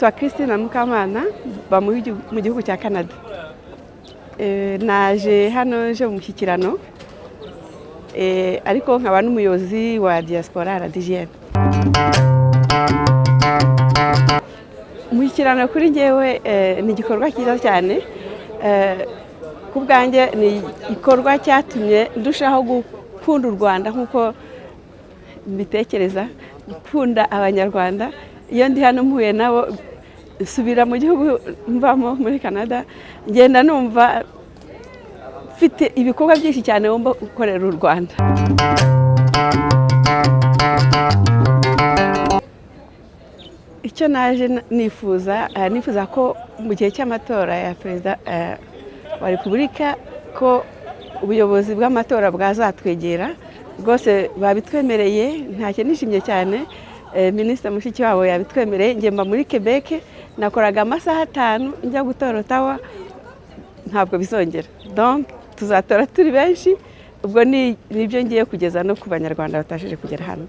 nitwa Christine Mukamana ba mu gihugu cya Canada. Naje hano je mu mushyikirano ariko nkaba n'umuyobozi wa diaspora RDGN. Umushyikirano kuri njyewe ni igikorwa cyiza cyane, ku bwanjye ni igikorwa cyatumye ndushaho gukunda u Rwanda nk'uko mbitekereza, gukunda abanyarwanda. Iyo ndi hano mpuye nabo subira mu gihugu mvamo muri Canada, ngenda numva mfite ibikorwa byinshi cyane ngomba gukorera u Rwanda. Icyo naje nifuza ko mu gihe cy'amatora ya perezida wa Repubulika ko ubuyobozi bw'amatora bwazatwegera rwose, babitwemereye. Ntacyo nishimye cyane, Minisitiri Mushikiwabo yabitwemereye. Njye mba muri Quebec, nakoraga amasaha 5 njya gutora Ottawa, ntabwo bizongera. Donc tuzatora turi benshi, ubwo nibyo ngiye kugeza no ku banyarwanda batashije kugera hano.